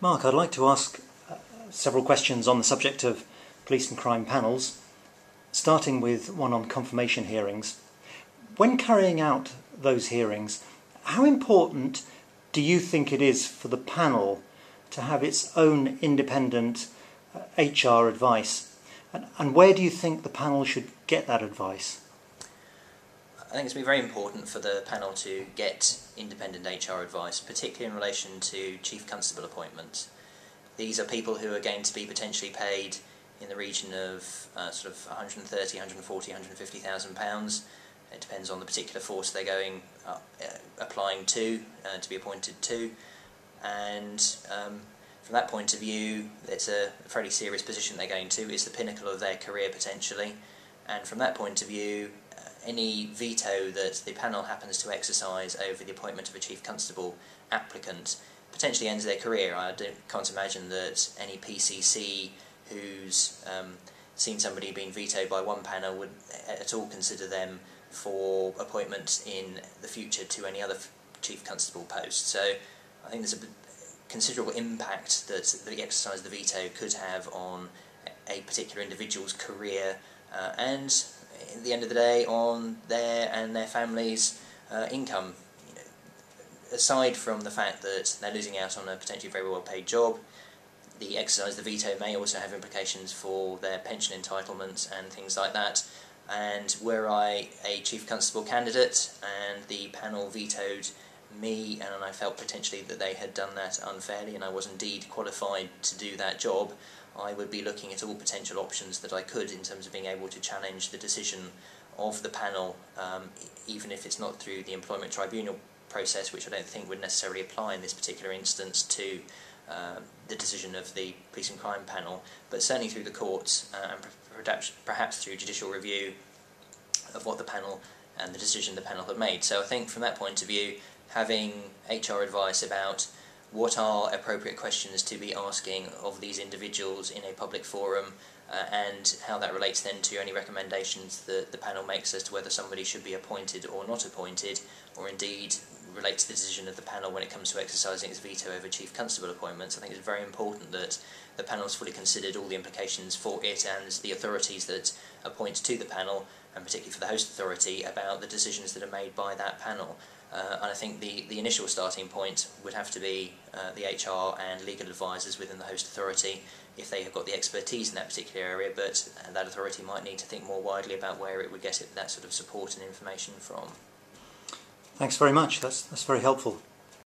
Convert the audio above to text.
Mark, I'd like to ask several questions on the subject of police and crime panels, starting with one on confirmation hearings. When carrying out those hearings, how important do you think it is for the panel to have its own independent HR advice? And where do you think the panel should get that advice? I think it's been very important for the panel to get independent HR advice, particularly in relation to Chief Constable appointments. These are people who are going to be potentially paid in the region of sort of 130, 140, 150,000 pounds. It depends on the particular force they're going applying to be appointed to, and from that point of view, it's a fairly serious position they're going to. It's the pinnacle of their career potentially, and from that point of view, any veto that the panel happens to exercise over the appointment of a Chief Constable applicant potentially ends their career. I can't imagine that any PCC who's seen somebody being vetoed by one panel would at all consider them for appointment in the future to any other Chief Constable post. So I think there's a considerable impact that the exercise of the veto could have on a particular individual's career and at the end of the day on their and their family's income. Aside from the fact that they're losing out on a potentially very well paid job, the exercise of the veto may also have implications for their pension entitlements and things like that. And were I a Chief Constable candidate and the panel vetoed me, and I felt potentially that they had done that unfairly and I was indeed qualified to do that job, I would be looking at all potential options that I could in terms of being able to challenge the decision of the panel, even if it's not through the employment tribunal process, which I don't think would necessarily apply in this particular instance to the decision of the police and crime panel, but certainly through the courts and perhaps through judicial review of what the panel and the decision the panel had made. So I think from that point of view, having HR advice about what are appropriate questions to be asking of these individuals in a public forum and how that relates then to any recommendations that the panel makes as to whether somebody should be appointed or not appointed, or indeed relate to the decision of the panel when it comes to exercising its veto over Chief Constable appointments. I think it's very important that the panel has fully considered all the implications for it and the authorities that appoint to the panel, and particularly for the host authority, about the decisions that are made by that panel. And I think the initial starting point would have to be the HR and legal advisors within the host authority, if they have got the expertise in that particular area, but that authority might need to think more widely about where it would get that sort of support and information from. Thanks very much. That's very helpful.